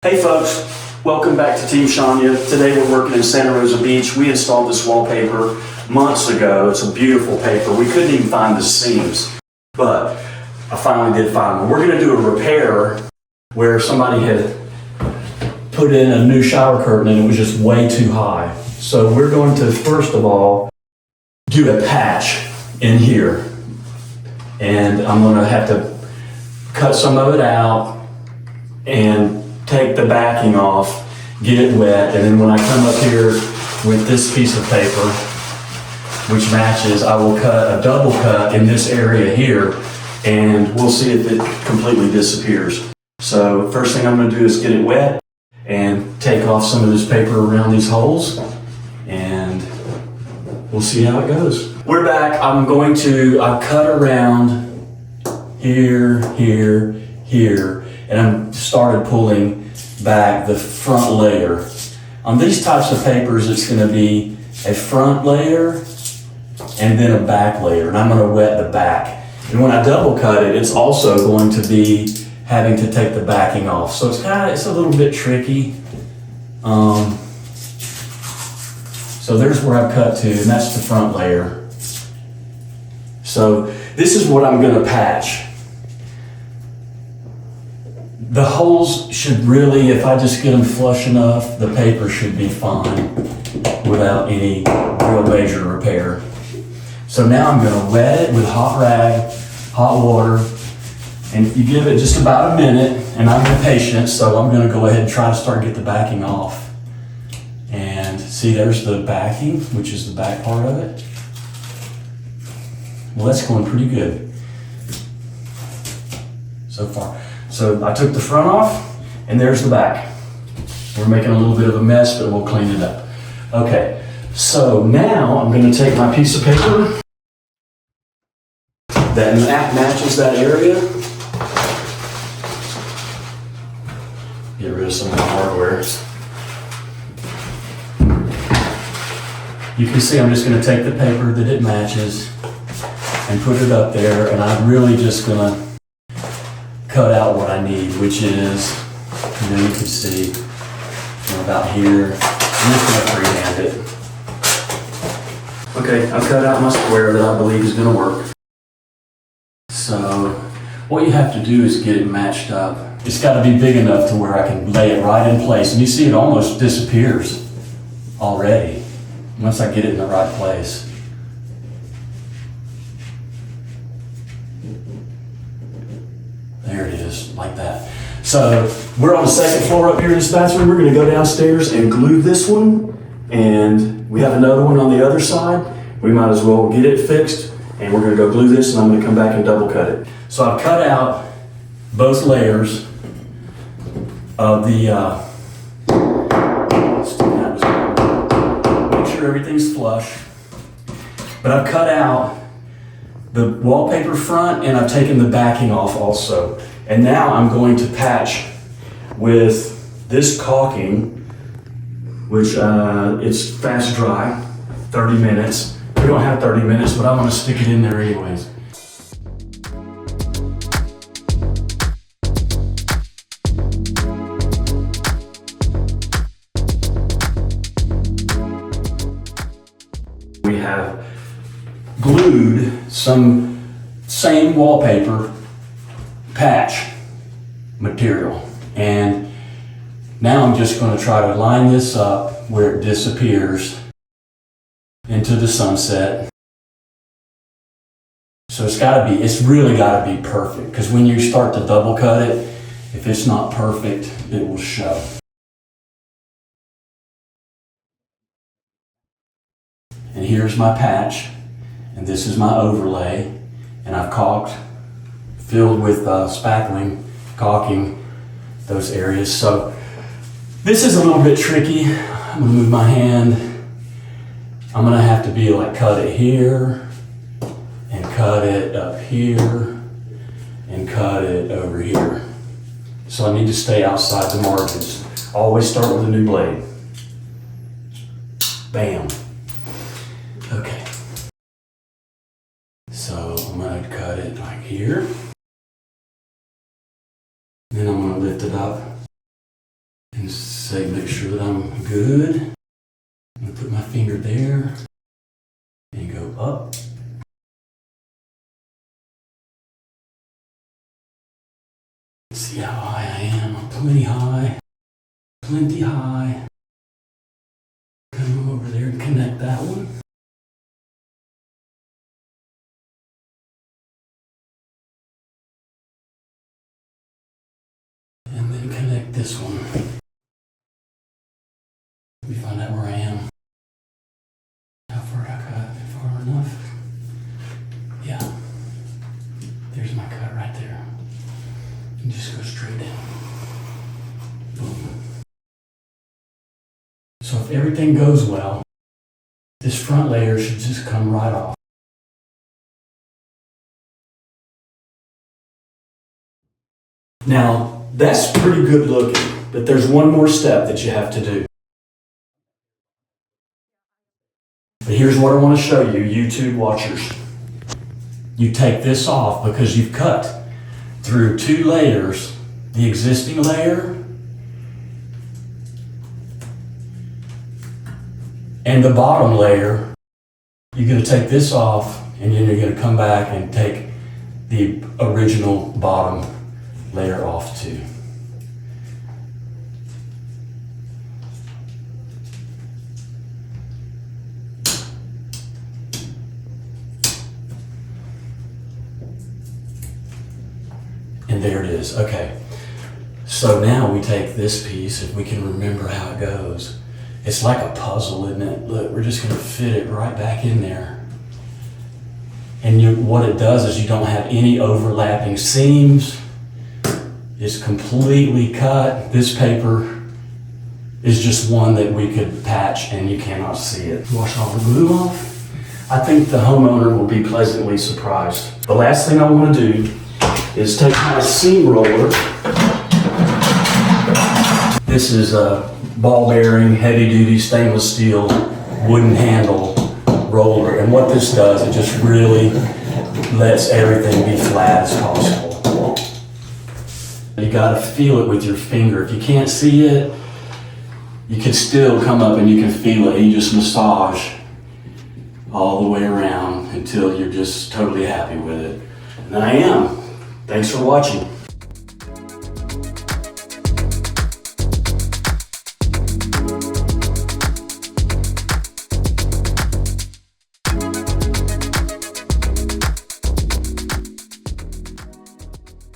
Hey folks, welcome back to Team Shania. Today we're working in Santa Rosa Beach. We installed this wallpaper months ago. It's a beautiful paper. We couldn't even find the seams, but I finally did find them. We're gonna do a repair where somebody had put in a new shower curtain and it was just way too high. So we're going to, first of all, do a patch in here. And I'm gonna have to cut some of it out and take the backing off, get it wet, and then when I come up here with this piece of paper, which matches, I will cut a double cut in this area here, and we'll see if it completely disappears. So first thing I'm gonna do is get it wet and take off some of this paper around these holes, and we'll see how it goes. We're back. I've cut around here, here, here, and I'm started pulling back the front layer. On these types of papers, it's going to be a front layer and then a back layer, and I'm going to wet the back. And when I double cut it, it's also going to be having to take the backing off. So it's a little bit tricky. So there's where I've cut to, and that's the front layer. So this is what I'm going to patch. The holes should really, if I just get them flush enough, the paper should be fine without any real major repair. So now I'm gonna wet it with hot rag, hot water, and you give it just about a minute, and I'm impatient, so I'm gonna go ahead and try to start get the backing off. And see, there's the backing, which is the back part of it. Well, that's going pretty good so far. So I took the front off, and there's the back. We're making a little bit of a mess, but we'll clean it up. Okay, so now I'm gonna take my piece of paper that matches that area. Get rid of some of the hardware. You can see I'm just gonna take the paper that it matches and put it up there, and I'm really just gonna cut out what I need, which is, you can see, about here. I'm just gonna freehand it. Okay, I've cut out my square that I believe is gonna work. So, what you have to do is get it matched up. It's gotta be big enough to where I can lay it right in place. And you see it almost disappears already, once I get it in the right place. There it is, like that. So we're on the second floor up here in this bathroom. We're gonna go downstairs and glue this one. And we have another one on the other side. We might as well get it fixed, and we're gonna go glue this, and I'm gonna come back and double cut it. So I've cut out both layers of the, make sure everything's flush. But I've cut out the wallpaper front, and I've taken the backing off also. And now I'm going to patch with this caulking, which it's fast dry, 30 minutes. We don't have 30 minutes, but I'm gonna stick it in there anyways. We have glued some same wallpaper patch material, and now I'm just going to try to line this up where it disappears into the sunset. So it's really got to be perfect, because when you start to double cut it, if it's not perfect, it will show. And here's my patch, and this is my overlay, and I've filled with spackling, caulking those areas. So this is a little bit tricky. I'm gonna move my hand. I'm gonna have to be like cut it here, and cut it up here, and cut it over here. So I need to stay outside the margins. Always start with a new blade. Bam. Okay. So I'm gonna cut it like here. Then I'm gonna lift it up good. I'm gonna put my finger there and go up. See how high I am. I'm plenty high. Plenty high. Come over there and connect that one. And then connect this one. Let me find out where I am. How far I cut? Far enough? Yeah. There's my cut right there. And just go straight down. Boom. So if everything goes well, this front layer should just come right off. Now, that's pretty good looking, but there's one more step that you have to do. But here's what I want to show you, YouTube watchers. You take this off because you've cut through 2 layers, the existing layer and the bottom layer. You're going to take this off and then you're going to come back and take the original bottom layer off too. And there it is. Okay. So now we take this piece, if we can remember how it goes. It's like a puzzle, isn't it? Look, we're just going to fit it right back in there. And what it does is you don't have any overlapping seams. It's completely cut. This paper is just one that we could patch and you cannot see it. Wash all the glue off. I think the homeowner will be pleasantly surprised. The last thing I want to do is take my seam roller. This is a ball bearing, heavy duty stainless steel wooden handle roller. And what this does, it just really lets everything be flat as possible. You gotta feel it with your finger. If you can't see it, you can still come up and you can feel it. You just massage all the way around until you're just totally happy with it. And I am. Thanks for watching.